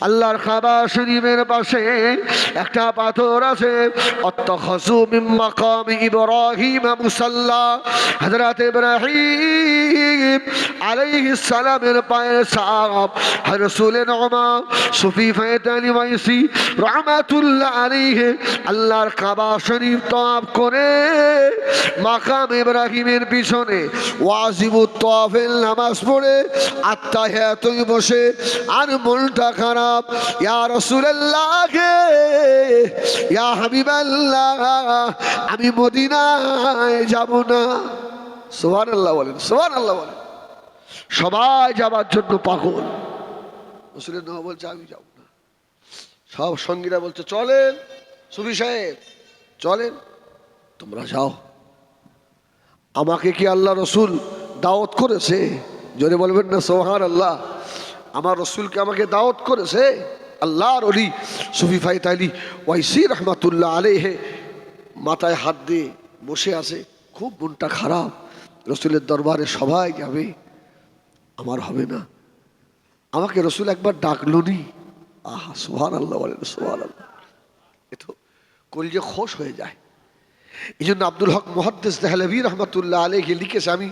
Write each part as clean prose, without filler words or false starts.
আল্লাহর কাবা শরীফের পাশে একটা পাথর আছে, অত্তাখাযু মিন মাকাম ইব্রাহিম মুসাল্লা। হযরত ইব্রাহিম আলাইহিস সালামের পায়ের ছাপ রাসূলের নওমা সুফি ফায়দানি ওয়াইসি রাহমাতুল্লাহ আলাইহি আল্লাহর কাবা শরীফ তওয়াফ করে মাকাম ইব্রাহিমের পিছনে ওয়াজিবুত তাওয়াফের নামাজ পড়ে আত্তাহিয়াতুয় বসে আর মনটা খারাপ, ইয়া রাসূলুল্লাহ ইয়া হাবিবাল্লাহ আমি মদিনায় যাব না। সুবহানাল্লাহ বলেন, সুবহানাল্লাহ বলেন। সবাই যাবার জন্য পাগল, রাসূলের নওয়া বলছে আমি যাব না। সব সঙ্গীরা বলছে চলেন সুফি সাহেব চলেন, তোমরা যাও। আমাকে কি আল্লাহ রসুল দাওয়াত করেছে? জোরে বলবেন না সুবহানাল্লাহ। আমার রসুলকে আমাকে দাওয়াত করেছে। আল্লাহর ওলি সুফি ফায়দানি ওয়াইসি রহমাতুল্লাহ আলাইহি মাথায় হাত দিয়ে বসে আছে, খুব মনটা খারাপ। রসুলের দরবারে সবাই যাবে, আমার হবে না। আমাকে রসুল একবার ডাকলো নি। আহা সুবহানাল্লাহ বলেন, সুবহানাল্লাহ। এ তো কলিজা খোশ হয়ে যায়। এই জন্য আব্দুল হক মুহাদ্দিস দেহলভী রহমাতুল্লাহ আলাইহি লিখেছে, আমি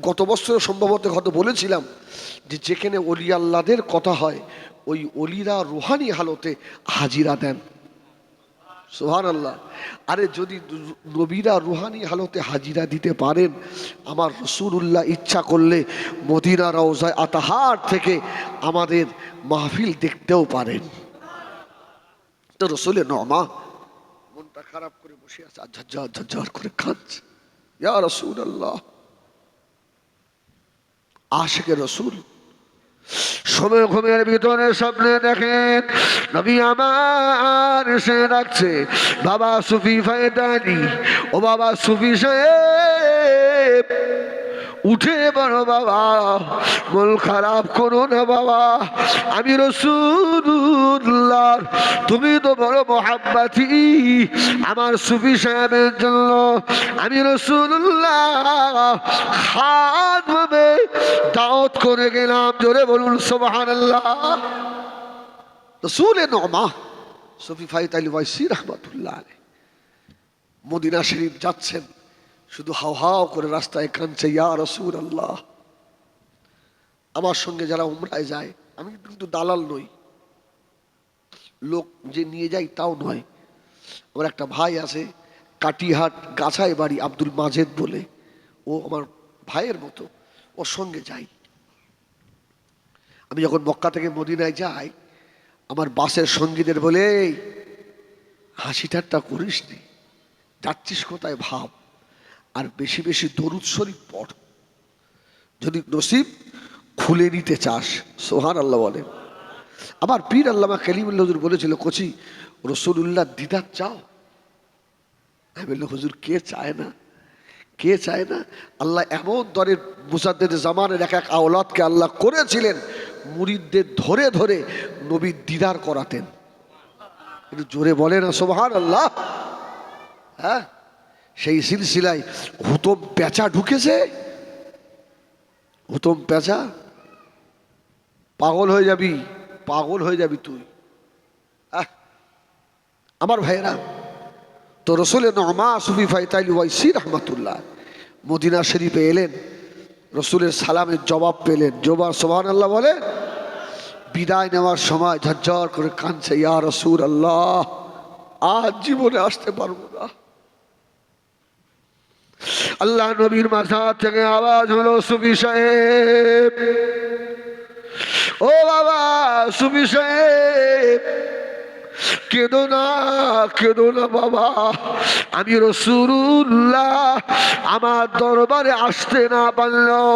গত বছর সম্ভবত হয়তো বলেছিলাম যে যেখানে ওলি আল্লাহদের কথা হয় ওই অলিরা রুহানি হালতে হাজিরা দেন। সুবহানাল্লাহ। আরে যদি নবীরা রুহানি হালতে হাজিরা দিতে পারেন, আমার রাসূলুল্লাহ ইচ্ছা করলে মদিনা রওজায়ে আতাহার থেকে আমাদের মাহফিল দেখতেও পারেন। তো রাসূলের নওমা মনটা খারাপ করে বসে আছে, ঝরঝর ঝরঝর করে কাঁদছে, ইয়া রাসূলুল্লাহ। আশিকে রাসূল সময় ঘুমের ভিতরে স্বপ্নে দেখেন নবী আমার এসে ডাকছে, বাবা সুফি ফায়দানি, ও বাবা সুফি সাহেব উঠে বলো বাবা, মন খারাপ করো না বাবা, আমি রাসূলুল্লাহ, তুমি তো বড় মহাব্বতী আমার সুফি সাহেবের জন্য। আমি রাসূলুল্লাহ খাদ ভাবে দাওয়াত করে গেলাম। জোরে বলুন সুবহানাল্লাহ। রাসূলের নওমা সুফি ফায়দানি ওয়াইসি রাহমাতুল্লাহ আলাইহি মদিনা শরীফ যাচ্ছেন, শুধু হাও হাও করে রাস্তায় কাঁদছে, ইয়া রাসূলুল্লাহ। আমার সঙ্গে যারা উমরায় যায়, আমি কিন্তু দালাল নই, লোক যে নিয়ে যাই তাও নয়। আমার একটা ভাই আছে কাটিহাট গাছায় বাড়ি, আব্দুল মাজেদ বলে, ও আমার ভাইয়ের মতো, ওর সঙ্গে যাই। আমি যখন মক্কা থেকে মদিনায় যাই, আমার বাসের সঙ্গীদের বলে এই হাসি ঠাট্টা করিস নি, যাচ্ছিস কোথায় ভাব, আর বেশি বেশি দরুদ শরীফ পড়, যদি নসিব খুলে নিতে চাস। সুবহানাল্লাহ বলেন। আবার পীর আল্লামা কালিমুল্লাহ হুজুর বলেছিল, কচি রাসূলুল্লাহ দিদার চাও? আমি বললাম হুজুর কে চায় না, কে চায় না? আল্লাহ এমন দরের মুজাদ্দিদ জামানের এক এক আওলাদকে আল্লাহ করেছিলেন, মুরিদদের ধরে ধরে নবীর দিদার করাতেন। কিন্তু জোরে বলে না সুবহানাল্লাহ। হ্যাঁ, সেই সিলসিলায় হুতম পেঁচা ঢুকেছে। হুতম পেঁচা, পাগল হয়ে যাবি, পাগল হয়ে যাবি তুই। আমার ভাইয়েরা, তো রাসূলের নওমা সুফি ফায়দানি ওয়াইসি রাহমাতুল্লাহ মদিনা শরীফে এলেন, রাসূলের সালামের জবাব পেলেন। জবাব সুবহানাল্লাহ বলে। বিদায় নেওয়ার সময় ঝরঝর করে কাঁদছে, ইয়া রাসূলুল্লাহ আজ জীবনে আসতে পারবো না। আল্লাহ নবীর মাথার থেকে আওয়াজ হলো, সুফি সাহেব, ও বাবা সুফি সাহেব কেঁদো না, কেঁদো না বাবা, আমি রাসূলুল্লাহ আমার দরবারে আসতে না পারলেও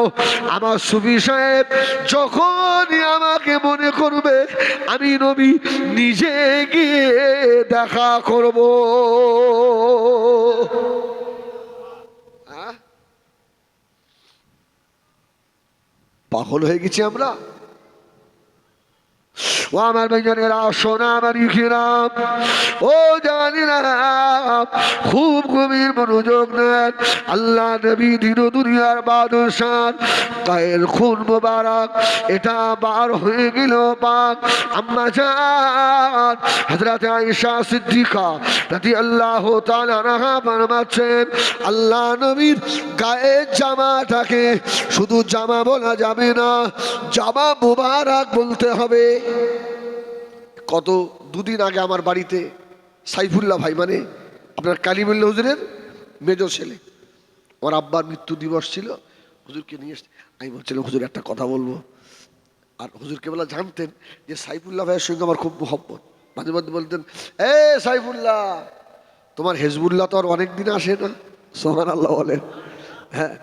আমার সুফি সাহেব যখনই আমাকে মনে করবে আমি নবী নিজে গিয়ে দেখা করব। পাগল হয়ে গেছি আমরা। ও আমার ভাইজানেরা, সোনা মানিকেরা, ও জানিরা, খুব গভীর মনোযোগ নেন। আল্লাহ নবী দিন দুনিয়ার বাদশাহ গায়ের খুন মোবারক এটা বার হয়ে গেল পাক আম্মা জান হযরত আয়েশা সিদ্দিকা রাদিয়াল্লাহু তাআলা আনহা ফরমাচ্ছেন, আল্লাহ নবীর গায়ের জামাটাকে শুধু জামা বলা যাবে না, জামা মোবারক বলতে হবে। কত দুদিন আগে আমার বাড়িতে সাইফুল্লাহ ভাই, মানে আপনার কালিমুল্লাহ হুজুরের মেজ ছেলে, আমার আব্বার মৃত্যু দিবস ছিল, হুজুরকে নিয়ে এসে আমি বলছিলাম হুজুর একটা কথা বলবো। আর হুজুর কেবল জানতেন যে সাইফুল্লাহ ভাইয়ের সঙ্গে আমার খুব মহব্বত। মাঝে মধ্যে বলতেন, এ সাইফুল্লাহ, তোমার হেজবুল্লাহ তো আর অনেক দিন আসে না, সুবহানাল্লাহ বলেন। হ্যাঁ,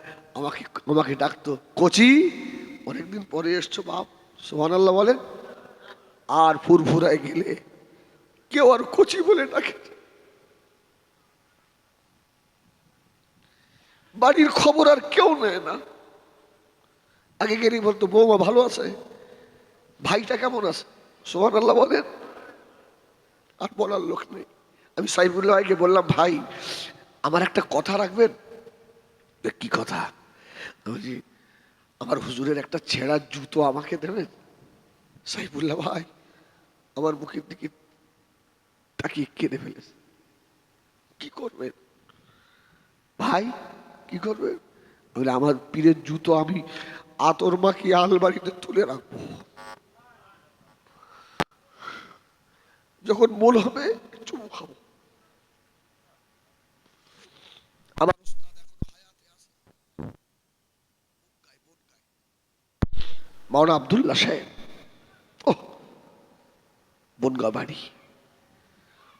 আমাকে ডাকতো, কোচি অনেকদিন পরে এসছো বাপ, সুবহানাল্লাহ বলেন। আর ফুরফুরায় গেলে কেউ আর কোচি বলে ডাকে। বাড়ির খবর আর কেউ নেয় না। আগে গেলেই বলতো বৌমা ভালো আছে, ভাইটা কেমন আছে, সুবহানাল্লাহ বলেন। আর বলার লোক নেই। আমি সাইফুল্লাহ ভাইকে বললাম, ভাই আমার একটা কথা রাখবেন। কি কথা? বলছি আমার হুজুরের একটা ছেঁড়া জুতো আমাকে দেবেন। সাইফুল্লাহ ভাই আমার মুখের দিকে তাকিয়ে কেঁদে ফেলেছে। কি করবেন ভাই, কি করবেন? বলে আমার পীরের জুতো আমি আতর মাখিয়ে আলমারিতে তুলে রাখবো, যখন মন হবে চুমু খাবো। আমার মাওলানা আব্দুল্লাহ সাহেব, ও বনগা বাড়ি,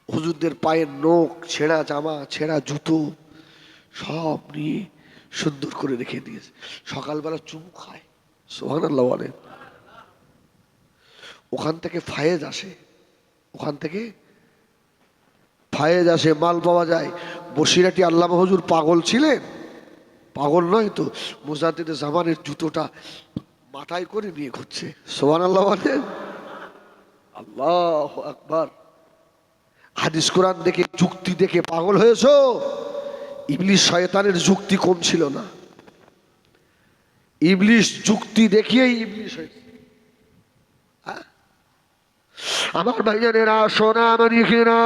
হুজুরদের পায়ের নখ, ছেঁড়া জামা, ছেঁড়া জুতো সব নিয়ে সুন্দর করে রেখে দিয়েছে। সকালবেলা চুমু খায়, সুবহানাল্লাহ বলেন। ওখান থেকে ফায়েজ আসে, ওখান থেকে ফায়েজ আসে, মাল পাওয়া যায়। বসিরাটি আল্লামা হুজুর পাগল ছিলেন, পাগল নয় তো, মুজাদ্দিদে জামানের জুতোটা মাথায় করে নিয়ে ঘুরছে, সুবহানাল্লাহ বলেন। আল্লাহু আকবার। হাদিস কোরআন দেখে, যুক্তি দেখে পাগল হয়েছো? ইবলিস শয়তানের যুক্তি কম ছিল না। ইবলিস যুক্তি দেখিয়েই ইবলিস হয়েছে। আমার ভাইজানেরা, সোনা মানিকেরা,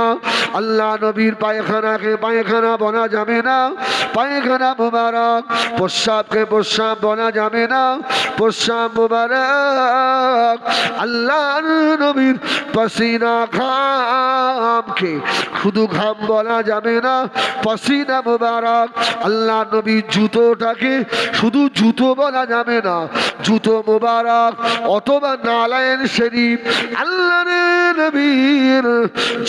আল্লাহ নবীর পায়খানাকে পায়খানা বলা যাবে না, পায়খানা মুবারক। প্রস্রাবকে প্রস্রাব বলা যাবে না, প্রস্রাব মুবারক। আল্লাহ নবীর পসিনা ঘামকে শুধু ঘাম বলা যাবে না, পসিনা মুবারক। আল্লাহ নবীর জুতোটাকে শুধু জুতো বলা যাবে না, জুতো মুবারক অথবা নালায়েন শরীফ। আল্লাহ নবীর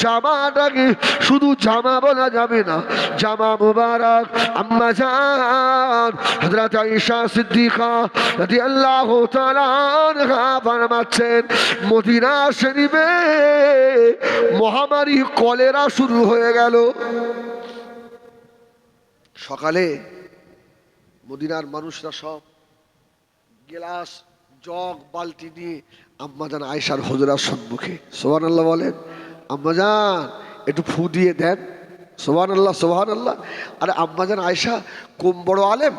জামাটাকে শুধু জামা বলা যাবে না, জামা মুবারক। আম্মা জান হযরত আয়েশা সিদ্দিকা রাদিয়াল্লাহু তাআলা আনহা ফরমাচ্ছেন, মদিনা শরীফে মহামারী কলেরা শুরু হয়ে গেল। সকালে মদিনার মানুষরা সব গেলাস, জগ, বালতি নিয়ে আম্মাজান আয়েশার হুজুরার সম্মুখে, সুবহানাল্লাহ বলেন। আম্মাজান একটু ফু দিয়ে দেন, সুবহানাল্লাহ সুবহানাল্লাহ। আরে আম্মাজান আয়েশা কম বড় আলেম?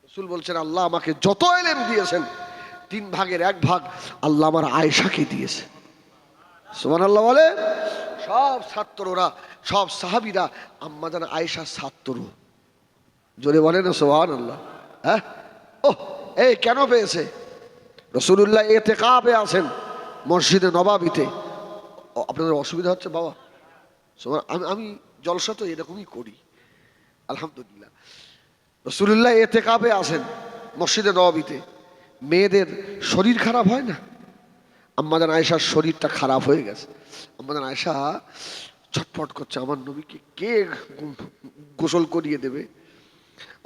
রাসূল বলছেন, আল্লাহ আমাকে যত ইলম দিয়েছেন 3 ভাগের 1 ভাগ আল্লাহ আমার আয়েশাকে দিয়েছে, সুবহানাল্লাহ বলে। সব ছাত্ররা, সব সাহাবীরা আম্মাজান আয়েশার ছাত্র। জোরে বলেন না সুবহানাল্লাহ। হ্যাঁ, ও এই কেন পেয়েছে? রাসূলুল্লাহ ইতিকাফে আছেন মসজিদে নববীতে। আপনাদের অসুবিধা হচ্ছে বাবা? আমি জলসা তো এরকমই করি, আলহামদুলিল্লাহ। রাসূলুল্লাহ ইতিকাফে আছেন মসজিদে নববীতে। মেয়েদের শরীর খারাপ হয় না? আম্মাজান আয়েশার শরীরটা খারাপ হয়ে গেছে। আম্মাজান আয়েশা ছটফট করছে, আমার নবীকে কে গোসল করিয়ে দেবে?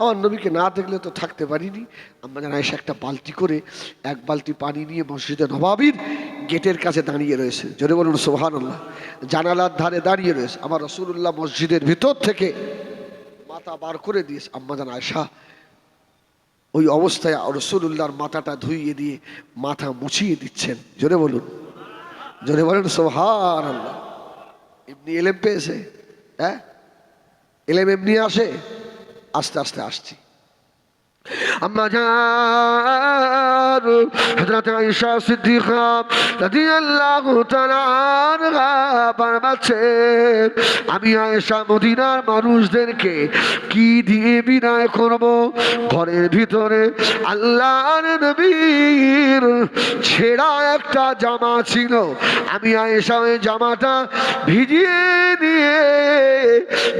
আমার নবীকে না দেখলে তো থাকতে পারিনি। আম্মাজান আয়েশা একটা বালতি করে 1 বালতি পানি নিয়ে মসজিদে নববীর গেটের কাছে দাঁড়িয়ে রয়েছে। জোরে বলুন সুবহানাল্লাহ। জানালার ধারে দাঁড়িয়ে রয়েছে। আমার রাসূলুল্লাহ মসজিদের ভিতর থেকে মাথা বার করে দিয়েছে। আম্মাজান আয়েশা ওই অবস্থায় রাসূলুল্লাহর মাথাটা ধুইয়ে দিয়ে মাথা মুছিয়ে দিচ্ছেন। জোরে বলুন, জোরে বলুন সুবহানাল্লাহ। এমনি এলেম পেয়েছে? হ্যাঁ, এলেম এমনি আসে? আস্তে আস্তে আসছি। আম্মা জান হযরত আয়েশা সিদ্দিকা রাদিয়াল্লাহু তাআলা আনহা ফরমাচ্ছেন, আমি আয়েশা মদিনার মানুষদেরকে কি দিয়ে বিদায় করব? ঘরের ভিতরে আল্লাহর নবীর ছেঁড়া একটা জামা ছিল, আমি আয়েশা ওই জামাটা ভিজিয়ে নিয়ে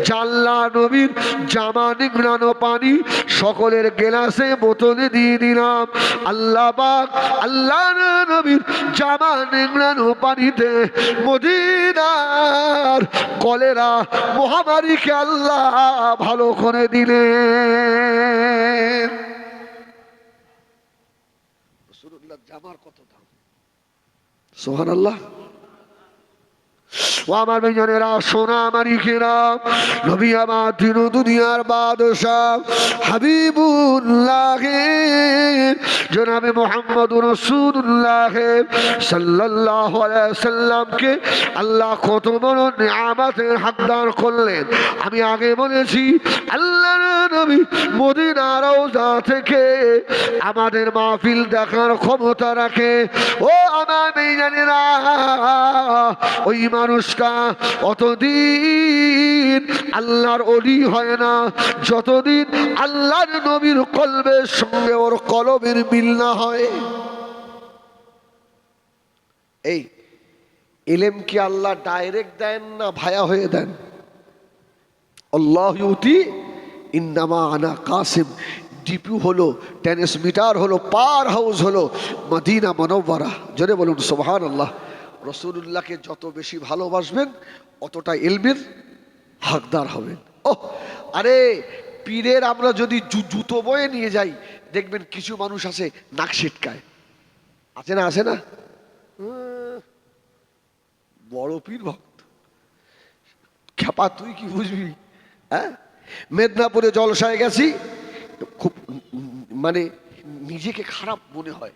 জাল্লা নবীর জামা নিংড়ানো পানি সকলের গেলাসে বোতলে দিয়ে দিলাম। আল্লাহ পাক আল্লাহর নবীর জামা নিংড়ানো পানিতে মদিনার কলেরা মহামারীকে আল্লাহ ভালো করে দিলেন। রাসূলুল্লাহর জামার কত দাম! সুবহানাল্লাহ। ও আমার ভাইজানেরা, সোনা মারিকেরা, নবী আমার দিন দুনিয়ার বাদশাহ হাবিবুল্লাহ জনাবে মুহাম্মদুর রাসূলুল্লাহ সাল্লাল্লাহু আলাইহি সাল্লামকে আল্লাহ কত বড় নিয়ামতের হকদার করলেন। আমি আগে বলেছি, আল্লাহর নবী মদিনার রওজা থেকে আমাদের মাহফিল দেখার ক্ষমতা রাখে। ও আমার ভাইজানেরা, ওই মানুষটা অতদিন আল্লাহর ওলি হয় না যতদিন আল্লাহর নবীর কলবের সঙ্গে ওর কলবের মিল না হয়। এই ইলম কি আল্লাহ ডাইরেক্ট দেন না ভায়া হয়ে দেন? আল্লাহ ইউতি ইন্নামা আনা কাসিম। ডিপু হলো, ট্রান্সমিটার হলো, পাওয়ার হাউস হলো মদিনা মুনাওয়ারা। জোরে বলুন সুবহানাল্লাহ। রাসূলুল্লাহকে যত বেশি ভালোবাসবেন অতটা ইলমের হকদার হবেন। ওহ, আরে পীরের আমরা যদি জুতো বয়ে নিয়ে যাই, দেখবেন কিছু মানুষ আছে নাক ছিটকায়, আছে না? আছে না? বড় পীর ভক্ত, খেপা তুই কি বুঝবি? হ্যাঁ, মেদিনীপুরে জলসায় গেছি, খুব মানে নিজেকে খারাপ মনে হয়,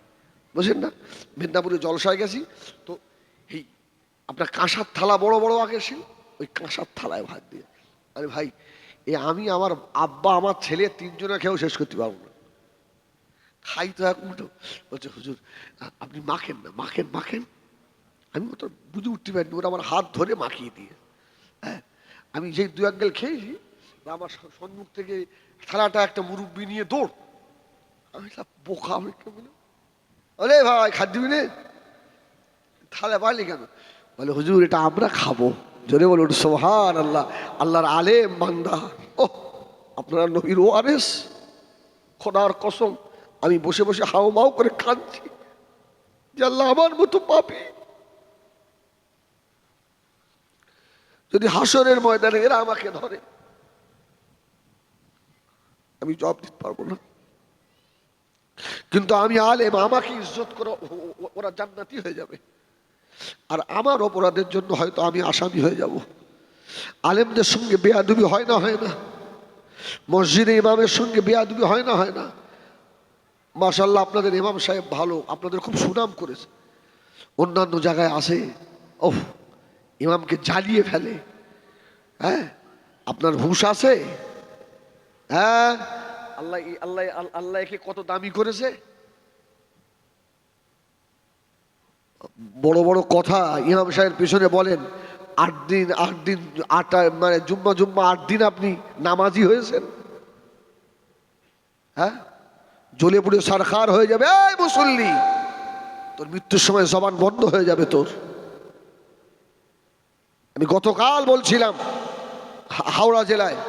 বুঝলেন না? মেদিনীপুরে জলসায় গেছি তো এই আপনার কাঁসার থালা বড় বড় আগে ছিল, ওই কাঁসার থালায় ভাত দিয়ে, আরে ভাই এ আমি আমার আব্বা আমার ছেলে তিনজনে খেয়েও শেষ করতে পারবো না, খাই তো এক মুঠো। বলছে হুজুর আপনি মাখেন না, মাখেন মাখেন। আমি তো বুঝে উঠতে পারিনি, ওরা আমার হাত ধরে মাখিয়ে দিয়ে, হ্যাঁ আমি যেই দু এক গেল খেয়েছি, আমার সম্মুখ থেকে থালাটা একটা মুরব্বি নিয়ে দৌড়। আমি বোকা বলে, আরে ভাই খাদ্য দিবি না, থালা পারলি কেন? বলে হুজুর এটা আমরা খাবো। জোরে বলুন সুবহানাল্লাহ। আল্লাহর আলেম বান্দা, ও আপনারা নবীর ওয়ারিস, খোদার কসম আমি বসে বসে হাও মাও করে কাঁদছি যে আল্লাহ আমার মতো পাপী যদি হাসরের ময়দানে এরা আমাকে ধরে, আমি জবাব দিতে পারবো না। কিন্তু আমি আলেম, আমাকে ইজ্জত করে ওরা জান্নাতি হয়ে যাবে, আর আমার অপরাধের জন্য হয়তো আমি আসামি হয়ে যাব। আলেমদের সঙ্গে বেয়াদবি হয় না? হয় না? মসজিদে ইমামের সঙ্গে বেয়াদবি হয় না? হয় না? মাশাআল্লাহ আপনাদের ইমাম সাহেব ভালো, আপনাদের খুব সুনাম করেছে। অন্যান্য জায়গায় আসে, ওহ ইমামকে জ্বালিয়ে ফেলে। হ্যাঁ, আপনার হুঁশ আছে? হ্যাঁ, আল্লাহ আল্লাহ আল্লাহ একে কত দামি করেছে। বড় বড় কথা ইমাম সাহেবের পেছনে বলেন, 8 দিন 8 মানে জুম্মা 8 দিন আপনি নামাজি হয়েছেন। হ্যাঁ, জ্বলে পুড়ে সরকার হয়ে যাবে। এই মুসল্লি, তোর মৃত্যুর সময় জবান বন্ধ হয়ে যাবে তোর। আমি গতকাল বলছিলাম হাওড়া জেলায়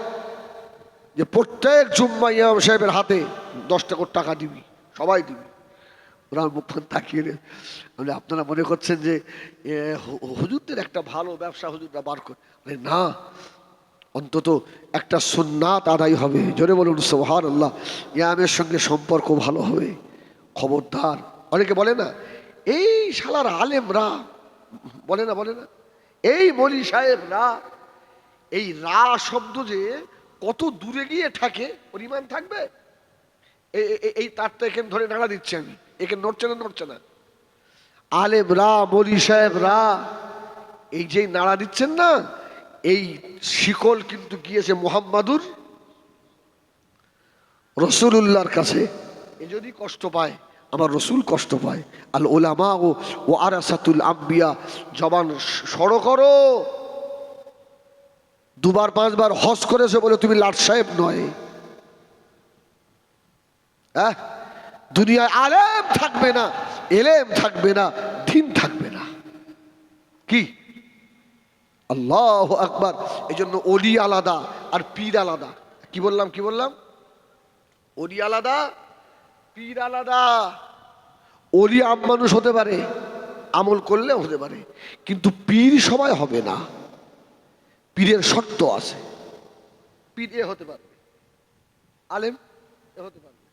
যে প্রত্যেক জুম্মা ইমাম সাহেবের হাতে 10 টাকা দিবি, সবাই দিবি। ওরা মুখখান তাকিয়ে রে, আপনারা মনে করছেন যে হুজুরদের একটা ভালো ব্যবসা হুজুররা বার করে না, অন্তত একটা সুন্নাত আদায় হবে। জোরে বলুন সুবহানাল্লাহ। ইমামের সঙ্গে সম্পর্ক ভালো হবে। খবরদার, অনেকে বলে না এই শালার আলেমরা, বলে না এই মলি সাহেবরা, এই রা শব্দ যে কত দূরে গিয়ে থাকে ওর ইমান থাকবে। এই তারটা এখানে ধরে নাড়া দিচ্ছি আমি, এখানে নড়ছে না, নড়ছে না। আলেমরা, মৌলী সাহেবরা এই যে নাড়া দিচ্ছেন না, এই শিকল কিন্তু গিয়েছে মুহাম্মাদুর রসুলুল্লাহর কাছে। এ যদি কষ্ট পায়, আমার রসুল কষ্ট পায়। আল উলামা ও আরাসাতুল আম্বিয়া, জবান সরো করো। দুবার পাঁচবার হজ করেছে বলে তুমি লাট সাহেব নয়। হ্যাঁ, দুনিয়ায় আলেম থাকবে না, এলেম থাকবে না, দিন থাকবে না। কি আল্লাহু আকবার। এই জন্য ওলি আলাদা আর পীর আলাদা। কি বললাম, কি বললাম? ওলি আলাদা, পীর আলাদা। ওলি আম মানুষ হতে পারে, আমল করলে হতে পারে, কিন্তু পীর সবাই হবে না। পীরের শর্ত আছে। পীর এ হতে পারবে, আলেম এ হতে পারবে।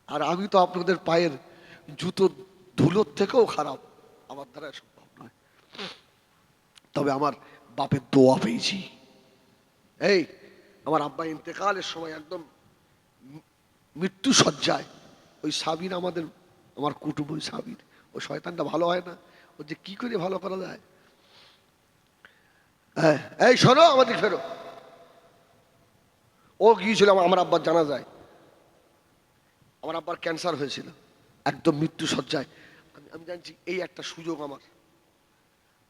আর আমি তো আপনাদের পায়ের জুতো ধুলোর থেকেও খারাপ, আমার দ্বারা সম্ভব নয়। তবে আমার বাপের দোয়া পেয়েছি। এই আমার আব্বা ইন্তেকালের সময় একদম মৃত্যু সজ্জায়, ওই সাবির আমাদের, আমার কুটুম ওই সাবির, ওই শয়তানটা ভালো হয় না, ও যে কি করে ভালো করা যায়। হ্যাঁ, এই শোনো, আমাদের ফেরো। ও গিয়েছিল আমার আব্বার জানা যায়। আমার আব্বার ক্যান্সার হয়েছিল, একদম মৃত্যু সজ্জায়। আমি জানছি এই একটা সুযোগ আমার।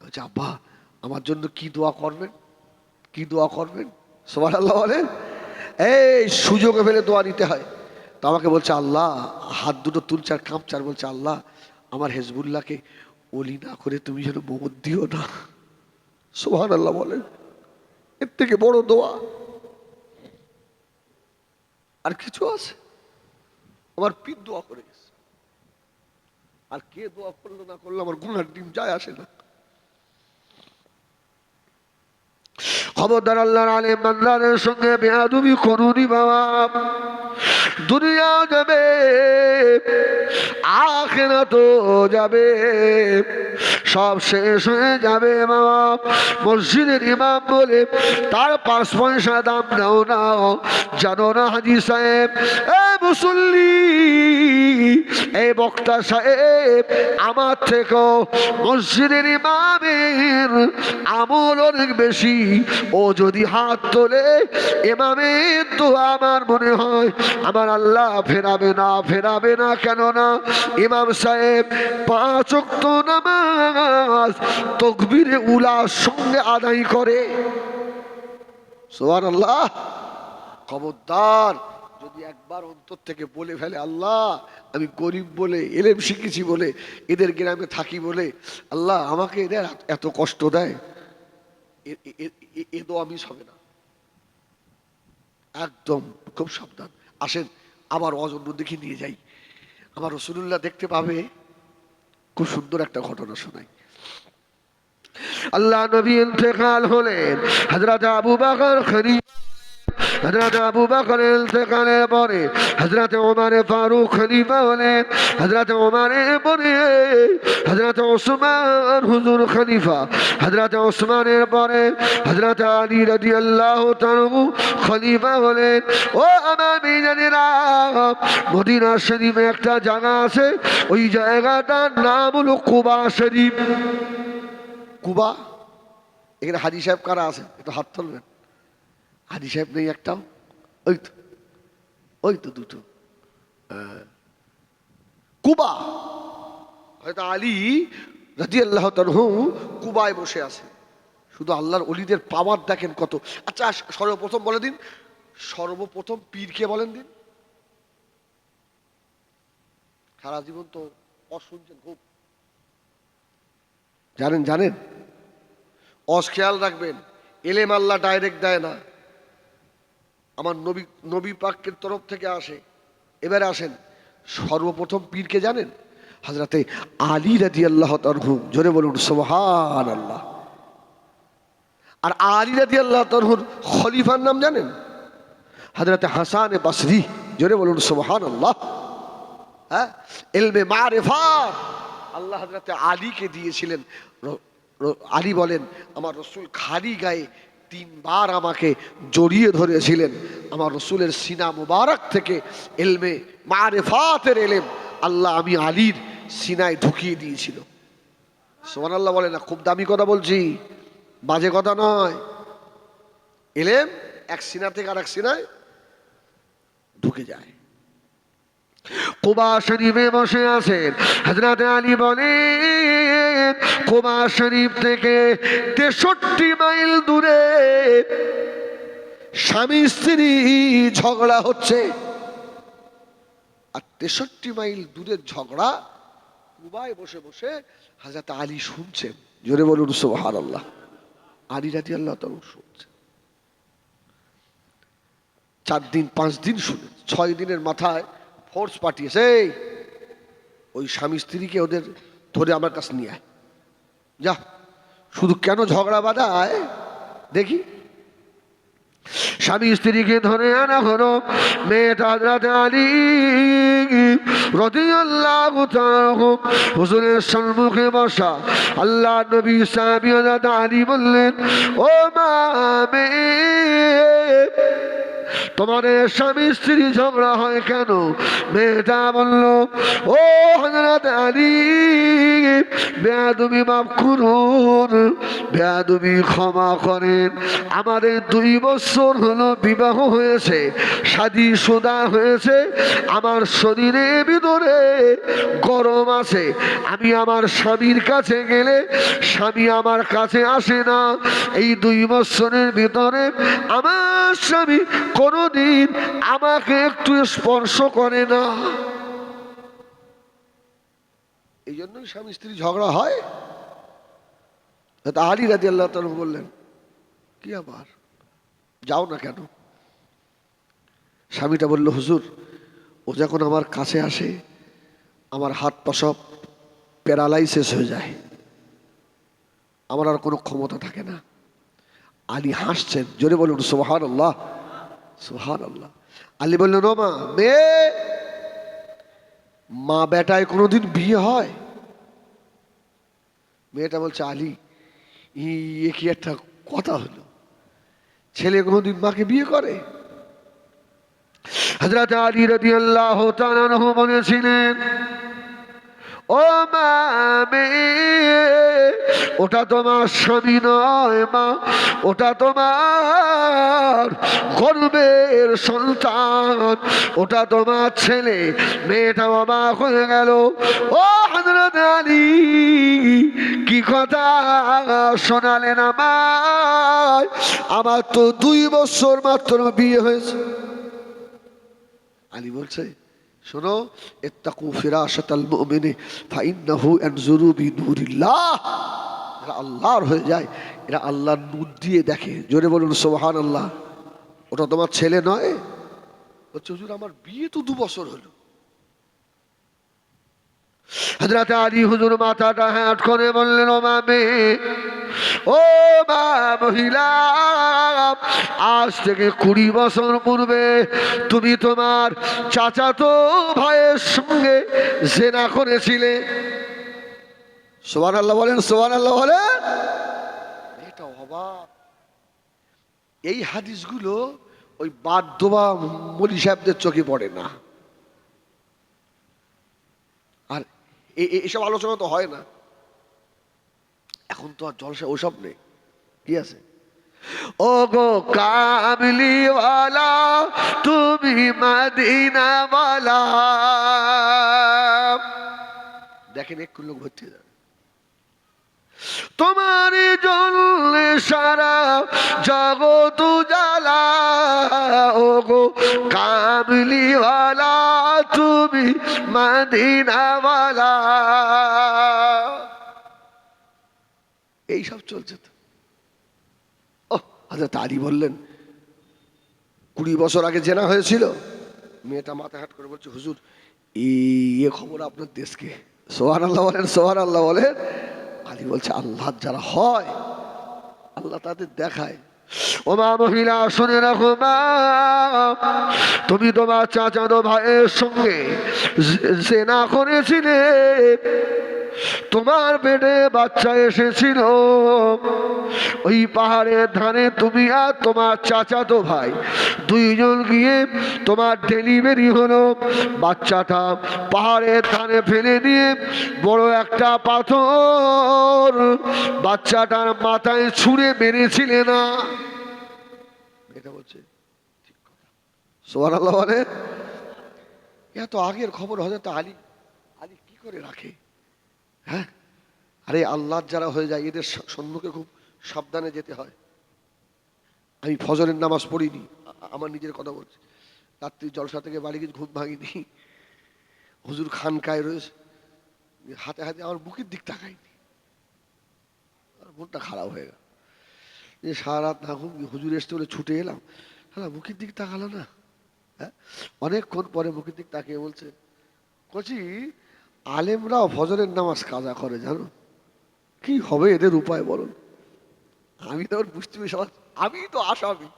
বলছে আব্বা আমার জন্য কি দোয়া করবেন, কি দোয়া করবেন? সুবহানাল্লাহ বলেন। এই সুযোগে ফেলে দোয়া নিতে হয়। তো আমাকে বলছে আল্লাহ, হাত দুটো তুলছে আর কাঁপছে আর বলছে আল্লাহ আমার হেজবুল্লাহকে ওলি না করে তুমি যেন মৌত দিও না। সুবহানাল্লাহ বলেন। এর থেকে বড় দোয়া আর কিছু আছে? আমার পীর দোয়া করে গেছে, আর কে দোয়া করলো না করলো আমার গুনার ডিম যায় আসে না। খবরদার আল্লাহর আলেম বান্দাদের সঙ্গে বেয়াদবি করুনি বাবা। দুনিয়া যাবে, আখিরাতও যাবে, সব শেষ হয়ে যাবে বাবা। মসজিদের ইমাম বলে তার 5 পয়সা দাম দাও না, জানো না হাজী সাহেব, মুসল্লি, এই বক্তা সাহেব আমার থেকেও মসজিদের ইমামের আমল অনেক বেশি। ও যদি হাত তোলে ইমামের দোয়া আমার মনে হয় আমার আল্লাহ ফেরাবে না, ফেরাবে না। কেননা ইমাম সাহেব 5 ওয়াক্ত নামাজ তাকবীরে উলার সঙ্গে আদায় করে। সুবহানাল্লাহ। খবরদার যদি একবার অন্তর থেকে বলে ফেলে আল্লাহ আমি গরিব বলে, এলেম শিখেছি বলে, এদের গ্রামে থাকি বলে আল্লাহ আমাকে এদের এত কষ্ট দেয়, এ দোয়া মিস হবে না। একদম খুব সাবধান। আসেন আবার অজন্য দেখে নিয়ে যাই, আমার রাসূলুল্লাহ দেখতে পাবে। খুব সুন্দর একটা ঘটনা শোনাই। আল্লাহ নবী ইন্তেকাল হলেন, হযরত আবু বকর খলিফা, হযরত আবু বকর ইন্তেকালের পরে হযরত ওমর ফারুক খলিফা হলেন, হযরত ওমরের পরে হযরত ওসমান হুজুর খলিফা, হযরত ওসমানের পরে হযরত আলী রাদিয়াল্লাহু তাআলা খলিফা হলেন। ও আমার ভাইজানেরা, মদিনা শরীফে একটা জায়গা আছে, ওই জায়গাটার নাম হলো কুবা শরীফ। কুবা। এখানে হাজী সাহেব কারা আছে একটু হাত তুলবেন? হাজী সাহেব নেই একটাও? ওই তো, ওই তো দুটো। কুবা, হয়তো আলী রাদিয়াল্লাহু তাআলা কুবায় বসে আছে। শুধু আল্লাহর ওলিদের পাওয়ার দেখেন কত। আচ্ছা সর্বপ্রথম বলে দিন, সর্বপ্রথম পীরকে বলেন দিন। সারা জীবন তো শুনছেন খুব, জানেন জানেন। খেয়াল রাখবেন, এলেম আল্লাহ ডাইরেক্ট দেয় না, আমার নবী পাকের তরফ থেকে আসে। এবারে আসেন, সর্বপ্রথম পীরকে জানেন? হযরতে আলী রাদিয়াল্লাহু তাআলা, জোরে বলুন সুবহানাল্লাহ। আর আলী রাদিয়াল্লাহু তাআলার খলিফার নাম জানেন? হযরতে হাসান বসরি, জোরে বলুন সুবহানাল্লাহ। হ্যাঁ, ইলমে মারিফাত আল্লাহ হযরতে আলীকে দিয়েছিলেন। আলী বলেন আমার রাসূল খালি গায়ে 3 বার আমাকে জড়িয়ে ধরেছিলেন। আমার রসুলের সিনা মুবারক থেকে ইলমে মারিফাতের ইলম আল্লাহ আমি আলীর সিনায় ঢুকিয়ে দিয়েছিল। সুবহানাল্লাহ বলে না, খুব দামি কথা বলছি, বাজে কথা নয়। ইলম এক সিনা থেকে আরেক সিনায় ঢুকে যায়। কুবা শরীফে বসে আছেন হযরত আলী বলেন, কুবা শরীফ থেকে 63 মাইল দূরে স্বামী স্ত্রী ঝগড়া হচ্ছে। আর 63 মাইল দূরের ঝগড়া কুবায় বসে বসে হযরত আলী শুনছেন। জোরে বলুন সুবহানাল্লাহ। আলী রাদিয়াল্লাহু তাআলা শুনছেন। 4 দিন 5 দিন শুনে 6 দিনের মাথায় ফোর্স পাঠিয়েছে, ওই স্বামী স্ত্রীকে ওদের ধরে আমার কাছে নিয়ে আয়। যা, শুধু কেন ঝগড়া বাঁধায় দেখি। স্বামী স্ত্রীকে ধরে আনা হলো। মেয়েটা হযরত আলী রাদিয়াল্লাহু তাআলা হুজুরের সম্মুখে বসা। আল্লাহ নবী সাহাবী হযরত আলী বললেন, ও মা, তোমাদের স্বামী স্ত্রী ঝগড়া হয় কেন? মেয়েটা বলল, ও হযরত আলী, বেয়াদবি মাফ করুন, বেয়াদবি ক্ষমা করেন। আমাদের 2 বছর হলো বিবাহ হয়েছে, শাদী শুদা হয়েছে। আমার শরীরের ভিতরে গরম আছে। আমি আমার স্বামীর কাছে গেলে স্বামী আমার কাছে আসে না। এই 2 বছরের ভিতরে আমার স্বামী কোনদিন আমাকে একটু স্পর্শ করে না। এই জন্যই স্বামী স্ত্রী ঝগড়া হয়। আলী রাদিয়াল্লাহু তাআলা বললেন, কি আবার যাও না কেন? স্বামীটা বলল, হুজুর, ও যখন আমার কাছে আসে আমার হাত পা সব প্যারালাইসিস হয়ে যায়, আমার আর কোনো ক্ষমতা থাকে না। আলী হাসছেন। জোরে বলুন সুবহানাল্লাহ, সুবহানাল্লাহ। আলী বললেন, ও মা, মেয়ে, মা বেটায় কোনোদিন বিয়ে হয়? মেয়েটা বলছে, আলী, এ কি একটা কথা হলো? ছেলে কোনোদিন মাকে বিয়ে করে? হযরত আলী রাদিয়াল্লাহু তাআলা আনহু বলেছিলেন, ও মা, ওটা তোমার স্বামী নয় মা, ওটা তোমার গর্ভের সন্তান, ওটা তোমার ছেলে। মেয়েটা অবাক হয়ে গেল। ও হযরত আলী, কি কথা শোনালেন আমায়? আমার তো 2 বছর মাত্র বিয়ে হয়েছে। আলী বলছে, শোনো, ইত্তাকু ফিরাশাতাল মুমিনি ফাইন্নাহু ইয়ানজুরু বিনূরিল্লাহ। এরা আল্লাহর হয়ে যায়, এরা আল্লাহর নূর দিয়ে দেখে। জোরে বলুন সুবহানাল্লাহ। ওটা তোমার ছেলে নয়? বলছে, হুজুর, আমার বিয়ে তো 2 বছর হলো। হযরত আলী হুজুর মাথাটা হ্যাট করে বললেন, ও মা, ও মা মহিলা, আজ থেকে 20 বছর পূর্বে তুমি তোমার চাচাতো ভাইয়ের সঙ্গে জিনা করেছিলে। সুবহানাল্লাহ বলেন, সুবহানাল্লাহ বলেন। এটা অবাক। এই হাদিসগুলো ওই বাদদোবা মলি সাহেবদের চোখে পড়ে না। আর এসব আলোচনা তো হয় না এখন, তো আর জলসা ওসব নেই। কি আছে? ও গো কামলিওয়ালা, তুমি মদিনাওয়ালা। দেখেন, এক লোক ভর্তি যাবে। তোমার জন্য সারা জগৎ উজালা। ও গো কামলিওয়ালা, তুমি মদিনাওয়ালা। এইসব চলছে তো। হযরত আলী বললেন, 20 বছর আগে জেনা হয়েছিল। মেয়েটা মাথা হাট করে বলছে, হুজুর, এই খবর আপনার দেশকে। সুবহানাল্লাহ বলেন, সুবহানাল্লাহ বলেন। আলী বলছে, আল্লাহ যারা হয় আল্লাহ তাদের দেখায়। ও মা মহিলা, শুনে রাখো মা, তুমি তোমার চাচাতো ভাইয়ের সঙ্গে জেনা করেছিলে। তোমার পেটে বাচ্চা এসেছিল, ওই পাহাড়ের ধারে তুমি আর তোমার চাচাতো ভাই দুইজন গিয়ে তোমার ডেলিভারি হলো। বাচ্চাটা পাহাড়ের ধারে ফেলে দিয়ে বড় একটা পাথর বাচ্চাটার মাথায় ছুঁড়ে মেরেছিলে না? এটা বলছে ঠিক কথা। সুবহানাল্লাহ বলে। এত আগের খবর হযরত আলী কি করে রাখে? হ্যাঁ, আরে আল্লাহ যারা হয়ে যায় এদের সম্মুখে খুব সাবধানে যেতে হয়। আমি ফজরের নামাজ পড়িনি, আমার নিজের কথা বলছি। রাত্রি জলসা থেকে বাড়ি গিয়ে ঘুম ভাঙিনি, হুজুর খানকায় রয়েছে, হাতে হাতে আমার বুকের দিক তাকাইনি, মনটা খারাপ হয়ে গেল। যে সারা রাত না ঘুম, হুজুর এসতে বলে ছুটে এলাম, হ্যাঁ বুকের দিক তাকালো না। হ্যাঁ, অনেকক্ষণ পরে মুখের দিক তাকিয়ে বলছে, কচি আলেমরাও ফজরের নামাজ কাজা করে, জানো কি হবে এদের উপায় বলুন? আমি তো বুঝতে পেরেছি, আমি তো আসামি।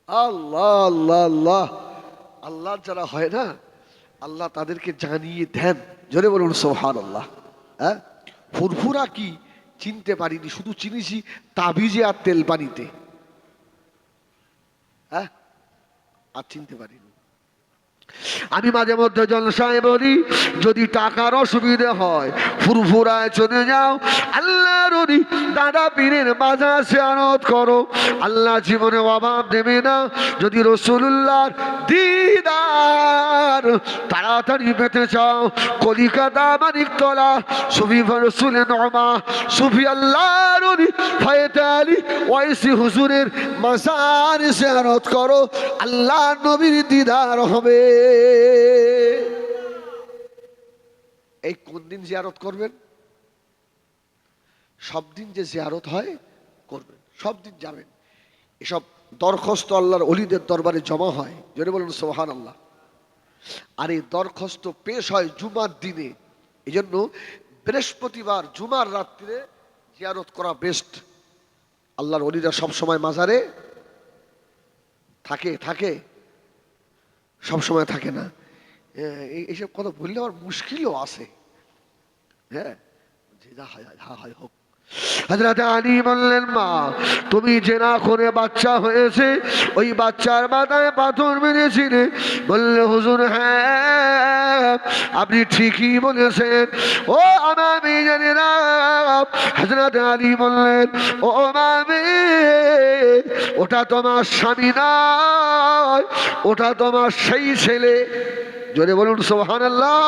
আল্লাহ আল্লাহ আল্লাহ, আল্লাহ যারা হয় না আল্লাহ তাদেরকে জানিয়ে দেন। জোরে বলুন সুবহানাল্লাহ। হ্যাঁ, ফুরফুরা কি চিনতে পারিনি, শুধু চিনিছি তাবিজে আর তেল পানিতে। হ্যাঁ, আর চিনতে পারিনি। আমি মাঝে মধ্যে জলসায় বলি, যদি টাকার অসুবিধে হয় ফুরফুরায় চলে যাও, আল্লাহর ওলি দাদা পীরের মাজার জিয়ারত করো, আল্লাহ জীবনে অভাব দেবে না। যদি রাসূলুল্লাহর দিদার তাড়াতাড়ি পেতে চাও, কলিকাতা মানিকতলা সুফি রসুলের নমা সুফি আল্লাহর ওলি ফায়েতে আলী ওয়াইসি হুজুরের মাজার জিয়ারত করো, আল্লাহ নবীর দিদার হবে। এই কোন দিন জিয়ারত করবেন? সব দিন যে জিয়ারত হয় করবেন, সব দিন যাবেন। এসব দরখাস্ত আল্লাহর ওলিদের দরবারে জমা হয়, জোরে বলুন সুবহানাল্লাহ। আর এই দরখাস্ত পেশ হয় জুমার দিনে, এই জন্য বৃহস্পতিবার জুমার রাত্রে জিয়ারত করা বেস্ট। আল্লাহর ওলিরা সব সময় মাজারে থাকে সব সময় থাকে না। এইসব কথা বললে আমার মুশকিলও আছে। হ্যাঁ, যা হয় হোক। হযরত আলী বললেন, মা তুমি জেনা করে বাচ্চা হয়েছে, ওই বাচ্চার মাথায় পাথর মেরেছিলে? বললে, হুজুর হ্যাঁ আপনি ঠিকই বলেছেন। ও আমার মেয়েরা, হযরত আলী বললেন, ও মামে ওটা তোমার স্বামী নয়, ওটা তোমার সেই ছেলে। জোরে বলুন সুবহানাল্লাহ।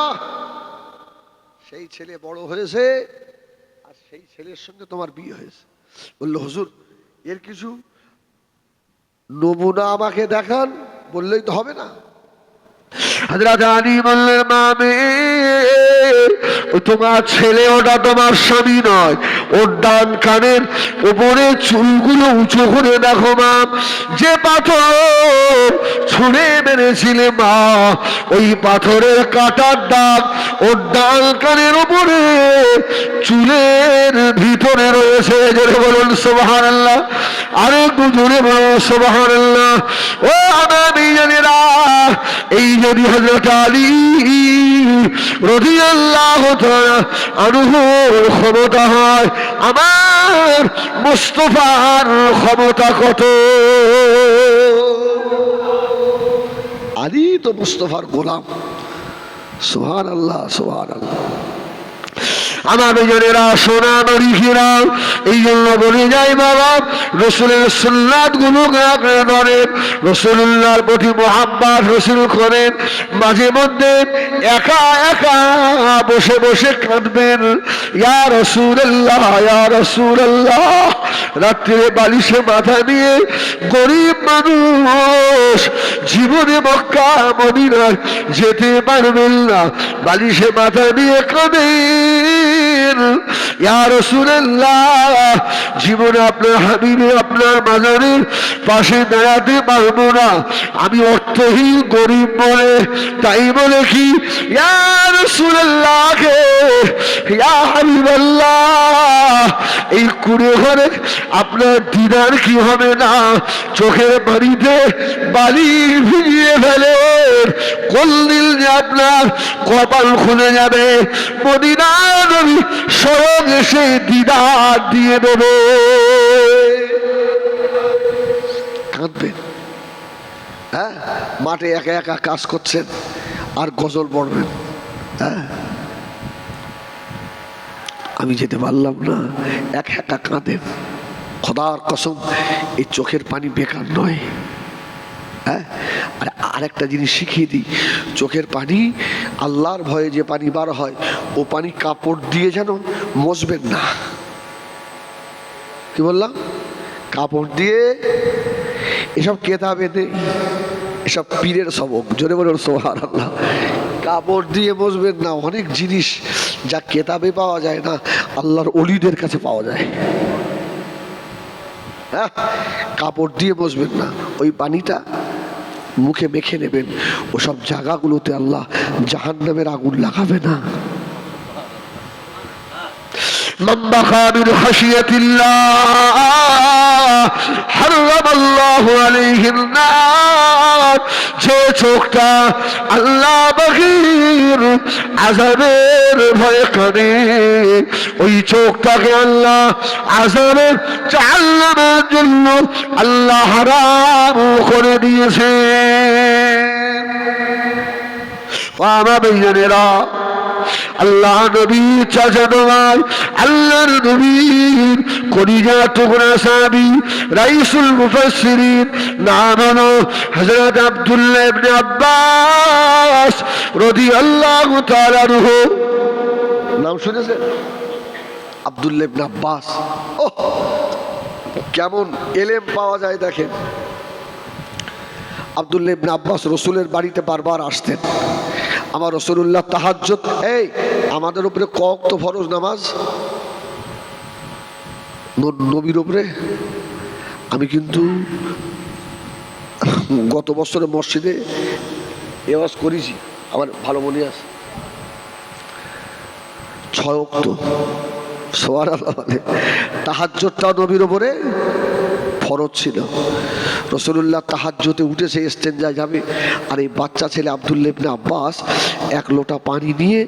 সেই ছেলে বড় হয়েছে আর সেই ছেলের সঙ্গে তোমার বিয়ে হয়েছে। বললো, হুজুর এর কিছু নমুনা আমাকে দেখান। বললেই তো হবে না। হযরত আলী বললেন, মামে তোমার ছেলে ওটা তোমার স্বামী নয়, ওর ডান কানের উপরে চুলগুলো উঁচু করে দেখো মা, যে পাথর ছুঁড়ে মেরেছিলে মা, ওই পাথরের কাটার দাগ ওর ডান কানের উপরে চুলের ভিতরে রয়েছে। জোরে বলুন সুবহানাল্লাহ। আরেকটু জোরে বলুন সুবহানাল্লাহ। ও আমার মেয়েরা, এই যদি হযরত আলী রাদিয়াল্লাহু তাআলা আনহুর ক্ষমতা হয়, আমার মুস্তাফার ক্ষমতা কত? আলী তো মুস্তাফার গোলাম। সুবহানাল্লাহ সুবহানাল্লাহ। আমার বেজনেরা, সোনা নরিখেরা, এই জন্য বলে যাই বাবা, রসুলের সুন্নাত গুলো ধরেন, রসুল্লাহর প্রতি মুহাব্বত রসুল করেন। মাঝে মধ্যে একা একা বসে বসে কাঁদবেন, ইয়া রাসূলুল্লাহ ইয়া রাসূলুল্লাহ। রাত্রে বালিশে মাথা নিয়ে গরিব মানুষ জীবনে মক্কা মদিনায় যেতে পারবেন না, বালিশে মাথা নিয়ে কাঁদেন, ইয়া রাসূলুল্লাহ জীবনে আপনার হাবিবে আপনার মাজারের পাশে দাঁড়াতে পারবো না, আমি অর্থহীন গরিব বলে, তাই বলে কি ইয়া রাসূলুল্লাহ কে ইয়া হাবিবাল্লাহ এই কুড়ে ঘরে আপনার দিদার কি হবে না, চোখের বাড়িতে বালি ভিজিয়ে ফেলেন, কলদিল যে আপনার কপাল খুলে যাবে, মদিনা নবী স্বয়ং এসে দিদার দিয়ে দেবে। কাঁদবেন, হ্যাঁ, মাঠে একা একা কাজ করছেন আর গজল পড়বেন, হ্যাঁ, আমি যেতে পারলাম না, এক একা কাঁদেন। খোদার কসম, এই চোখের পানি বেকার নয়। হ্যাঁ, আর আরেকটা জিনিস শিখিয়ে দিই, চোখের পানি আল্লাহর ভয়ে যে পানি বার হয়, ও পানি কাপড় দিয়ে যেন মুছবেন না। কি বললাম? কাপড় দিয়ে, এসব কেতাবে নেই, এসব পীরের সবক। জোরে বলুন সুবহানাল্লাহ। কাপড় দিয়ে মুছবেন না। অনেক জিনিস যা কেতাবে পাওয়া যায় না, আল্লাহর ওলিদের কাছে পাওয়া যায়। হ্যাঁ, কাপড় দিয়ে মুছবেন না, ওই পানিটা মুখে মেখে নেবেন। ওসব জায়গাগুলোতে আল্লাহ জাহান্নামের আগুন লাগাবে না। من بكى من خشية الله حرم الله عليه النار। যে চোখটা আল্লাহ বাগির আযাবের ভয় করে, ওই চোখটাকে আল্লাহ আযাবের জাহান্নামের জন্য আল্লাহ হারাম করে দিয়েছে। ওয়া বাইনেরা, আল্লাহ নবী চাচাতো ভাই, আল্লাহর নবীর কলিজা টুকরা সাহাবী, রাইসুল মুফাসসিরিন, নাম হলো হযরত আব্দুল্লাহ ইবনে আব্বাস রাদিয়াল্লাহু তাআলা আনহু। নাম শুনেছেন? আব্দুল্লাহ ইবনে আব্বাস। ওহ, কেমন এলেম পাওয়া যায় দেখেন। আব্দুল্লাহ ইবনে আব্বাস রসুলের বাড়িতে বারবার আসতেন। আমার রাসূলুল্লাহ তাহাজ্জুদ, এই আমাদের উপরে ক ওয়াক্ত ফরজ নামাজ? নবীর উপরে আমি কিন্তু গত বছরে মসজিদে এওয়াজ করেছি, আমার ভালো মনে আছে, 6 ওয়াক্ত। সুবহানাল্লাহ। তাহাজ্জুদটা নবীর উপরে ফরজ ছিল। রাসূলুল্লাহ তাহাজ্জুদে উঠেছে, ইস্তেনজায় যাবে, আর এই বাচ্চা ছেলে আব্দুল্লাহ ইবনে আব্বাস এক লোটা পানি নিয়ে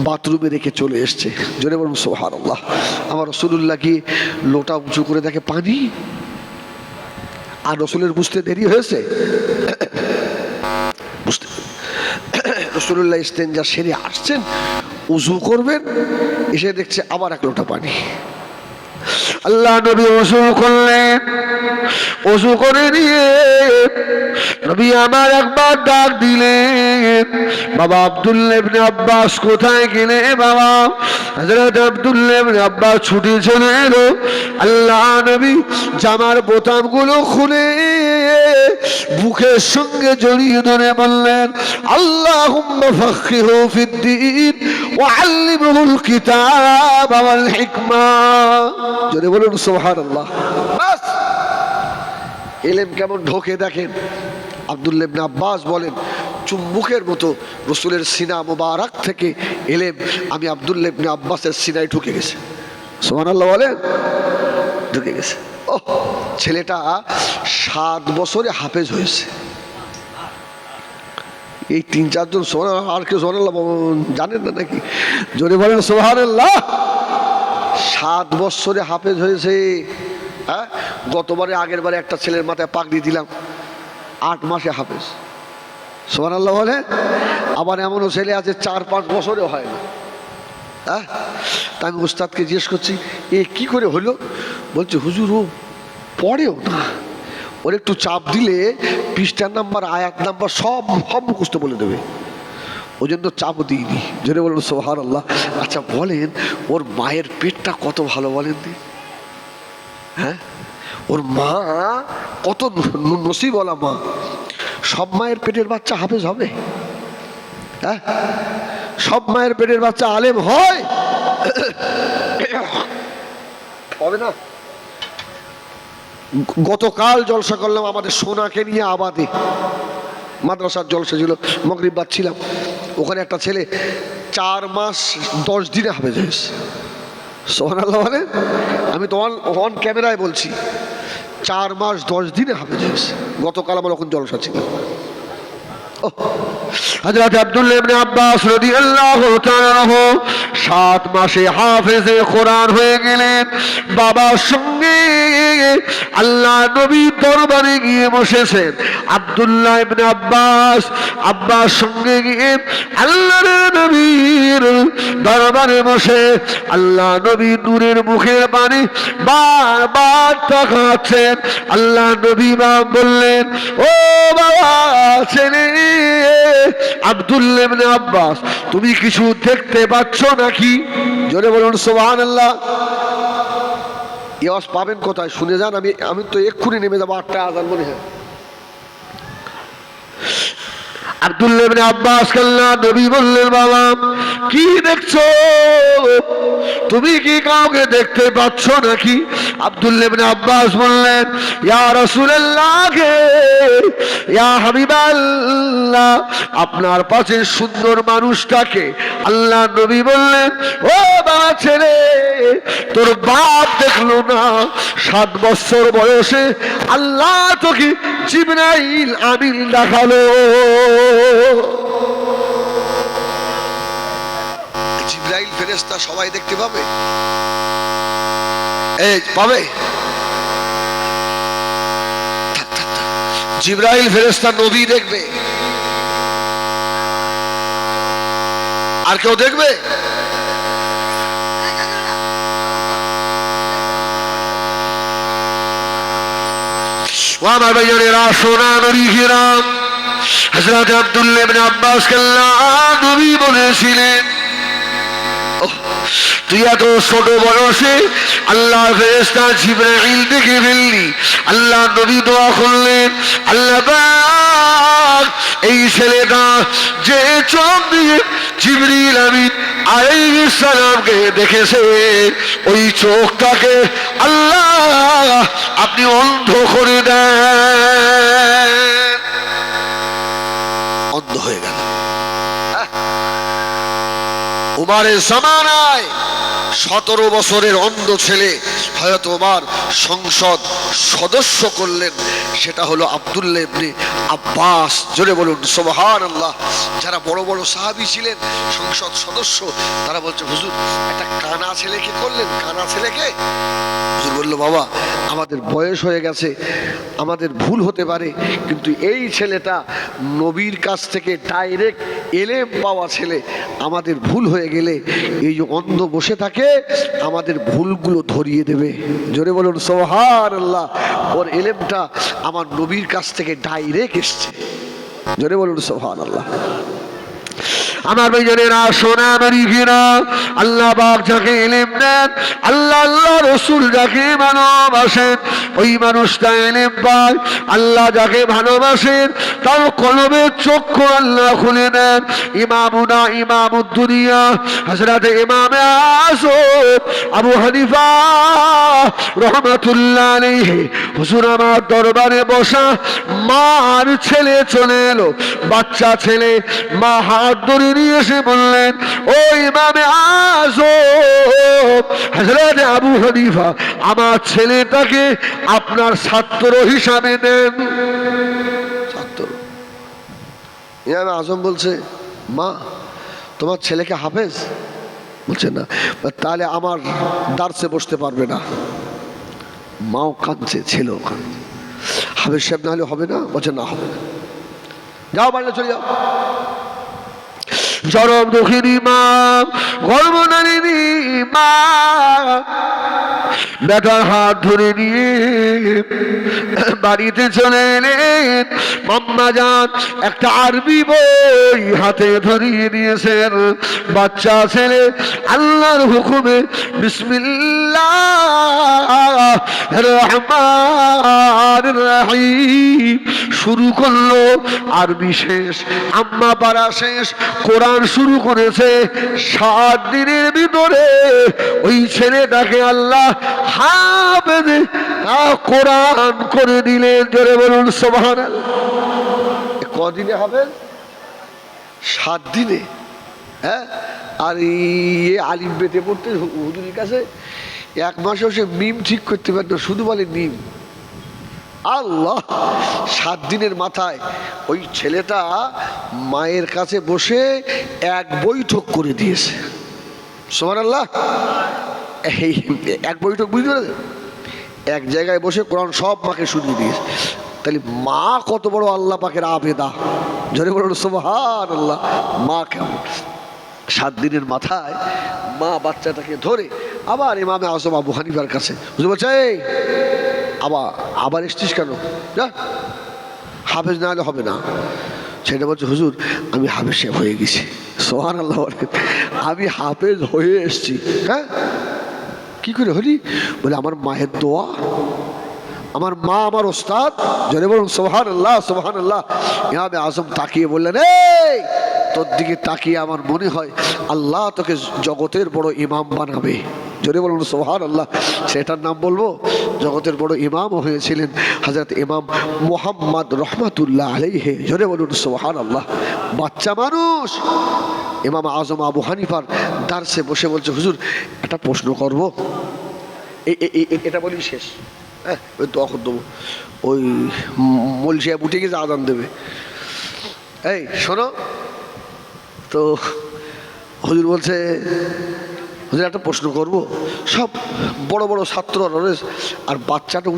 বাথরুমে রেখে চলে এসছে। জোরে বলুন সুবহানাল্লাহ। আমার রাসূলুল্লাহ কি লোটা উঁচু করে দেখে পানি, আর রাসূলের বুঝতে দেরি হয়েছে। রাসূলুল্লাহ ইস্তেনজা সেরে আসছেন, উযু করবেন, এসে দেখছে আবার এক লোটা পানি। আল্লাহ নবী ওযু করলেন, ওযু করে নিয়ে নবী আমার একবার ডাক দিলেন, বাবা আব্দুল্লাহ ইবনে আব্বাস কোথায় গেলে? বাবা হযরত আব্দুল্লাহ ইবনে আব্বাস ছুটে চলে এলো। আল্লাহ নবী জামার বোতামগুলো খুলে বুকের সঙ্গে জড়িয়ে ধরে বললেন, আল্লাহুম্মা ফাক্কিহু ফিদ্দীন ওয়া আল্লিমহুল কিতাব ওয়াল হিকমা। জোরে বলুন সুবহানাল্লাহ। বাস, ইলম কেমন ঢোকে দেখেন। আব্দুল্লাহ ইবনে আব্বাস বলেন, চুম্বকের মতো রাসূলের সিনা মোবারক থেকে ইলম আমি আব্দুল্লাহ ইবনে আব্বাসের সিনায় ঢুকে গেছে। সুবহানাল্লাহ বলেন, ঢুকে গেছে। ও ছেলেটা 7 বছরে হাফেজ হয়েছে। এই 3-4 জন সুবহানাল্লাহ, আর কেউ সুবহানাল্লাহ জানেন না নাকি? জোরে বলেন সুবহানাল্লাহ। 7 বছরে হাফেজ হয়েছে। হ্যাঁ, গতবারে আগের বারে একটা ছেলের মাথায় পাগড়ি দিলাম, 8 মাসে হাফেজ। সুবহানাল্লাহ বলে। আবার এমনও ছেলে আছে 4-5 বছরেও হয় না। হ্যাঁ, তা আমি উস্তাদকে জিজ্ঞেস করছি, এ কি করে হলো? বলছে হুজুর ও পড়েও না, ওর একটু চাপ দিলে পৃষ্ঠার নাম্বার, আয়াত নাম্বার সব মুখস্থ বলে দেবে, ওই জন্য চাপও দিইনি। জোরে বলুন সুবহানাল্লাহ। আচ্ছা বলেন, ওর মায়ের পেটটা কত ভালো বলেন দি? হ্যাঁ, ওর মা কত নসিবওয়ালা মা। সব মায়ের পেটের বাচ্চা হাফেজ হবে? হ্যাঁ, সব মায়ের পেটের বাচ্চা আলেম হয়? হবে না। গতকাল জলসা করলাম আমাদের সোনাকে নিয়ে, আবাদে মাদ্রাসার জলসা ছিল, মাগরিব বাদ ছিলাম। ওখানে একটা ছেলে 4 মাস 10 দিনে হাফেজ হয়েছে। সুবহানাল্লাহ বলেন। আমি তো অন ক্যামেরায় বলছি 4 মাস 10 দিনে হাফেজ হয়েছে। গতকাল আমার ওখানে জলসা ছিল। হযরত আব্দুল্লাহ ইবনে আব্বাস রাদিয়াল্লাহু তাআলা আনহু 7 মাসে হাফেজে কোরআন হয়ে গেলেন। বাবার সঙ্গে আল্লাহ নবীর দরবারে গিয়ে বসেছেন। আব্দুল্লাহ ইবনে আব্বাস আব্বার সঙ্গে গিয়ে আল্লাহর নবীর দরবারে বসে আল্লাহ নবী নূরের মুখের পানি বারবার তাকাচ্ছেন। আল্লাহ নবী বললেন, ও বাবা ছেলে আব্দুল্লাহ ইবনে আব্বাস, তুমি কিছু দেখতে পাচ্ছ নাকি? জোরে বলুন সুবহানাল্লাহ। এই আওয়াজ পাবেন কোথায়? শুনে যান। আমি তো এক্ষুনি নেমে যাবো, 8টা আজান মনে হয়। আব্দুল্লাহ ইবনে আব্বাস আল্লাহ নবী বললেন, বাবা কি দেখছো? তুমি কি কাউকে দেখতে পাচ্ছ নাকি? আব্দুল্লাহ ইবনে আব্বাস বললেন, ইয়া রাসূলুল্লাহ, ইয়া হাবিবাল্লাহ, আপনার পাশে সুন্দর মানুষটাকে? আল্লাহ নবী বললেন, ও বাবা ছেলে, তোর বাপ দেখলো না 7 বছর বয়সে আল্লাহ তোকে জিবরাইল আমিন দেখালো। জিবরাইল ফেরেশতা সবাই দেখতে পাবে? এই পাবে? জিবরাইল ফেরেশতা নবী দেখবে, আর কেউ দেখবে? আমার ভাইয়েরা, সোনা নবীরা, হযরত আব্দুল্লাহ ইবনে আব্বাস আল্লাহ নবী বলেছিলেন, তুই এত ছোট বয়সে আল্লাহ ফেরেশতা জিবরাইল দেখে ফেললি। আল্লাহ নবী দোয়া করলেন, আল্লাহ পাক এই ছেলেটা যে চোখ দিয়ে জিবরিল আমিন আলাইহিস সালামকে দেখেছে, ওই চোখটাকে আল্লাহ আপনি অন্ধ করে দেন। অন্ধ হয়ে গেল। উমারের জামানায় 17 বছরের অন্ধ ছেলে হযরত ওমর সংসদ সদস্য করলেন। সেটা হলো আব্দুল্লাহ ইবনে আব্বাস। জোরে বলুন সুবহানাল্লাহ। যারা বড় বড় সাহাবী ছিলেন সংসদ সদস্য, তারা বলছে, হুজুর একটা কানা ছেলেকে করলেন। কানা ছেলেকে? হুজুর বলল, বাবা আমাদের বয়স হয়ে গেছে, আমাদের ভুল হতে পারে, কিন্তু এই ছেলেটা নবীর কাছ থেকে ডাইরেক্ট এলেম পাওয়া ছেলে, আমাদের ভুল হয়ে গেলে এই যে অন্ধ বসে থাকে আমাদের ভুলগুলো ধরিয়ে দেবে। জোরে বলুন সুবহানাল্লাহ। ওর এলেমটা আমার নবীর কাছ থেকে ডাইরেক্ট এসছে। জোরে বলুন সুবহানাল্লাহ। আমার ভাইজানেরা, সোনা নবীরা, আল্লাহ পাক যাকে ইলম দেন, আল্লাহ রাসূল যাকে ভালোবাসেন, ওই মানুষটা ইলম পায়। আল্লাহ যাকে ভালোবাসেন তার কলবের চক্ষু আল্লাহ খুলে দেন। ইমামুনা ইমামুদ দুনিয়া হযরত ইমামে আযম আবু হানিফা রাহমাতুল্লাহ আলাইহি হুজুর আমার দরবারে বসা। মার ছেলে চলে এলো, বাচ্চা ছেলে। মা হাত ধরে নিয়ে এসে বললেন, ও ইমামে আযম হযরত আবু হানিফা, আমার ছেলেটাকে আপনার ছাত্র হিসাবে দেন। ছাত্র? ইমামে আযম বলছে, মা তোমার ছেলেকে হাফেজ? বলছে না। তাহলে আমার দার্সে বসতে পারবে না। মাও কাঁদছে, ছেলেও কাঁদছে। হাফেজ সাহেব না হলে হবে না? বলছে না, হবে না। যাও বাড়িতে চলে যাও। চরম দুঃখিনী মা, গর্ভধারিণী মা বেটার হাত ধরে নিয়ে বাড়িতে চলে এলেন। মাম্মা জান একটা আরবি বই হাতে ধরিয়ে দিয়েছেন। বাচ্চা ছেলে আল্লাহর হুকুমে বিসমিল্লাহির রহমানির রহিম শুরু করলো। আরবি শেষ, আম্মা পারা শেষ, কোরআন শুরু করেছে। 7 দিনের ভিতরে ওই ছেলেটাকে আল্লাহ হাফেজ কোরআন করে দিলেন। জোরে বলুন সুবহানাল্লাহ। কদিনে হাফেজ? 7 দিনে। হ্যাঁ, আর আলিম বেতে পড়তে হুজুরের কাছে 1 মাসেও সে মিম ঠিক করতে পারে না, শুধু বলে নিম। আল্লাহ, 7 দিনের মাথায় ওই ছেলেটা মায়ের কাছে বসে 1 বৈঠক করে দিয়েছে। সুবহানাল্লাহ। এই 1 বৈঠক বুঝতে পারলেন? এক জায়গায় বসে কোরআন সব মাকে শুনিয়ে দিয়েছে। তাহলে মা কত বড় আল্লাহ পাকের আবেদা, জোরে বলুন সুবহানাল্লাহ। মা কেমন? 7 দিনের মাথায় মা বাচ্চাটাকে ধরে আবার ইমামে আজম আবু হানিফার কাছে হুজুর বলছে, এই আবার এসছিস কেন? যা, হাফেজ না হলে হবে না। সেটা বলছে, হুজুর আমি হাফেজ সাহেব হয়ে গেছি। সুবহানাল্লাহ। আমি হাফেজ হয়ে এসছি। হ্যাঁ, কি করে হলি? বলে আমার মায়ের দোয়া, আমার মা আমার ওস্তাদ। জোরে বলুন সুবহানাল্লাহ সুবহানাল্লাহ। ইমামে আজম তাকিয়ে বললেন, এই তোর দিকে তাকিয়ে আমার মনে হয় আল্লাহ তোকে জগতের বড় ইমাম বানাবে। জোরে বলুন সুবহানাল্লাহ। সেটার নাম বলবো, জগতের বড় ইমাম হয়েছিলেন হযরত ইমাম মুহাম্মদ রহমাতুল্লাহ আলাইহি। জোরে বলুন সুবহানাল্লাহ। বাচ্চা মানুষ ইমাম আজম আবু হানিফার দারসে বসে বলছে, হুজুর একটা প্রশ্ন করবো। এটা বলি শেষ। হ্যাঁ, ওই দোয়া করে দেবো, ওই মল সাহেব উঠে গেছে, আজান দেবে। এই শোনো তো, হুজুর বলছে, হুজুর একটা প্রশ্ন করবো। সব বড় বড় ছাত্র আর বাচ্চাটা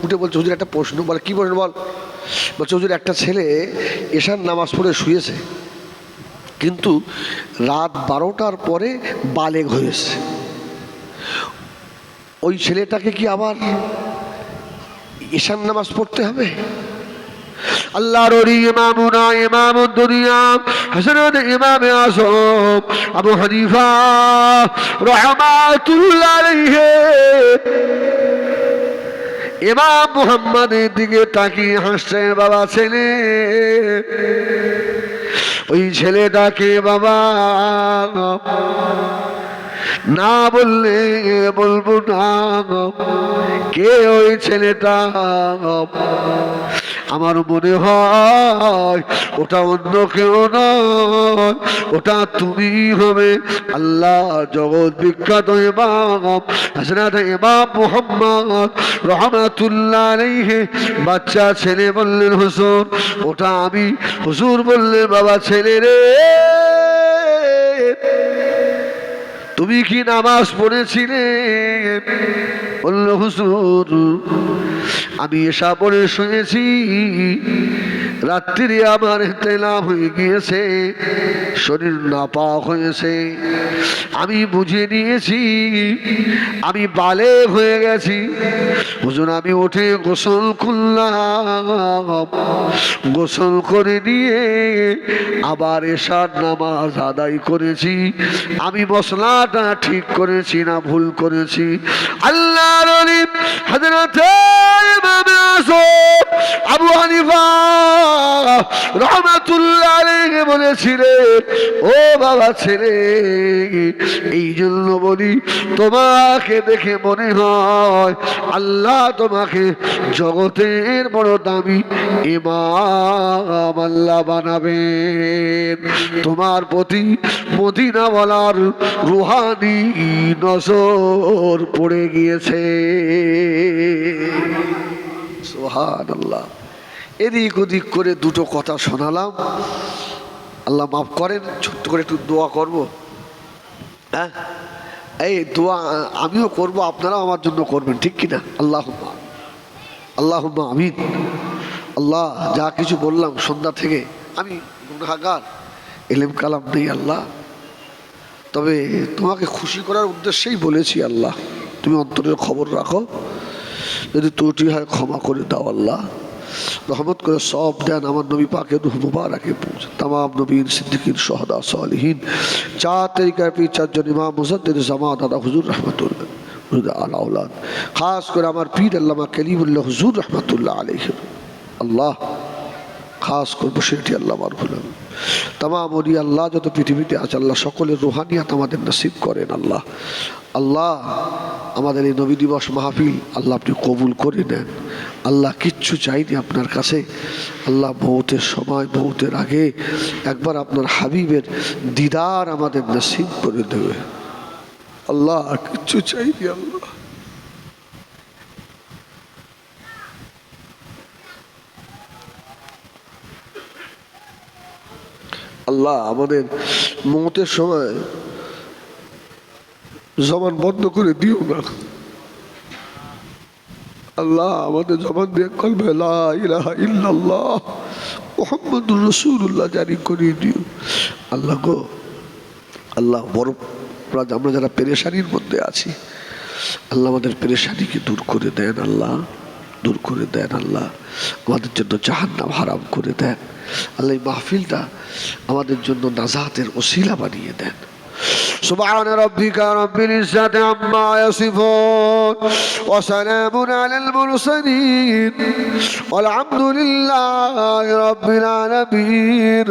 উঠে বলছে, হুজুর একটা প্রশ্ন। বলে, কি প্রশ্ন বল? বলছে, হুজুর একটা ছেলে এশার নামাজ পড়ে শুয়েছে, কিন্তু রাত 12টার পরে বালেগ হয়েছে। ওই ছেলেটাকে কি আবার এশার নামাজ পড়তে হবে? আল্লাহর ওলি ইমামুনা ইমামুদ দুনিয়া হযরত ইমামে আযম আবু হানিফা রাহমাতুল্লাহ আলাইহি ইমাম মুহাম্মাদের দিকে তাকিয়ে হাসছে। বাবা ছেলে, ওই ছেলেটাকে বাবা না বললে বলবো না, কে ওই ছেলেটা? আমার মনে হয় ওটা অন্য কেউ নয়, ওটা তুমি হবে। আল্লাহ জগৎ বিখ্যাত ইমাম হযরত ইমাম মুহাম্মদ রহমাতুল্লাহ আলাইহি। বাচ্চা ছেলে বললেন, হুজুর ওটা আমি। হুজুর বললেন, বাবা ছেলে রে, তুমি কি নামাজ পড়েছিলে? বলল, হুজুর আমি এশা পড়ে শুয়েছি, রাত্রি আমার ইহতিলাম হয়ে গিয়েছে, শরীর নাপাক হয়েছে, আমি বুঝে নিয়েছি আমি বালেগ হয়ে গেছি। হুজুর আমি উঠে গোসল করলাম, গোসল করে নিয়ে আবার এশার নামাজ আদায় করেছি। আমি মশলাটা ঠিক করেছি না ভুল করেছি? আল্লাহর ওলি হযরত ইমামে আযম আবু হানিফা রহমাতুল্লাহ আলাইহি বলেছিলেন, ও বাবা ছেলে, এই জন্য বলি তোমাকে দেখে মনে হয় আল্লাহ তোমাকে জগতের বড় দামি ইমাম আল্লাহ বানাবেন। তোমার প্রতি মদিনা বলার রুহানি নজর পড়ে গিয়েছে। সুবহানাল্লাহ। এদিক ওদিক করে দুটো কথা শোনালাম, আল্লাহ মাফ করেন। ছোট্ট করে একটু দোয়া করব। হ্যাঁ, এই দোয়া আমিও করব, আপনারাও আমার জন্য করবেন, ঠিক কিনা? আল্লাহুম্মা আল্লাহুম্মা আমিন। আল্লাহ, যা কিছু বললাম সন্ধ্যা থেকে, আমি গুনাহগার, ইলম কালাম নেই আল্লাহ, তবে তোমাকে খুশি করার উদ্দেশ্যেই বলেছি। আল্লাহ তুমি অন্তরের খবর রাখো, যদি ত্রুটি হয় ক্ষমা করে দাও। আল্লাহ রহমত করে সব দেন আমার নবী পাকের রূহ মুবারকে পৌঁছে। तमाम नबीन सिद्दीकीन शुहदा सालिहीन 4 तरीक़े पे 4 जन इमाम मुजद्दिद ज़मान दादा हुजूर रहमतुल्लाह आला औलाद, खास कर हमार पीर अल्लामा कलीमुल्लाह हुजूर रहमतुल्लाह अलैहि। अल्लाह খাস করবো সেটি আল্লাহ মারফুল তামাম ওলি আল্লাহ যত পৃথিবীতে আছে আল্লাহ সকলের রুহানিয়াত আমাদের নসিব করেন আল্লাহ। আল্লাহ আমাদের এই নবী দিবস মাহফিল আল্লাহ আপনি কবুল করে নেন আল্লাহ। কিচ্ছু চাইনি আপনার কাছে আল্লাহ, মৌতের সময় মৌতের আগে একবার আপনার হাবিবের দিদার আমাদের নসিব করে দেবে আল্লাহ। কিচ্ছু চাইনি আল্লাহ। আল্লাহ আমাদের মৌতের সময় জবান বন্ধ করে দিও না আল্লাহ। আমাদের জবান দিয়ে কলবে লা ইলাহা ইল্লাল্লাহ মুহাম্মাদুর রাসূলুল্লাহ জারি করিয়ে দিও আল্লাহ গো। আল্লাহ বড় আমরা যারা পেরেশানির মধ্যে আছি আল্লাহ আমাদের পেরেশানিকে দূর করে দেন আল্লাহ, দূর করে দেন আল্লাহ। আমাদের জন্য জাহান্নাম হারাম করে দেন আল্লাহ। এই মাহফিলটা আমাদের জন্য নাজাতের ওসিলা বানিয়ে দেন। سبحان ربك رب العزة عما يصفون وسلام على المرسلين والحمد لله رب العالمين.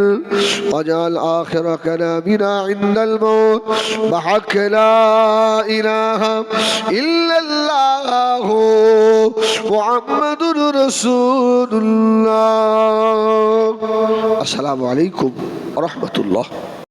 واجعل آخر كلامنا عند الموت بحق لا إله إلا الله محمد رسول الله. السلام عليكم ورحمة الله.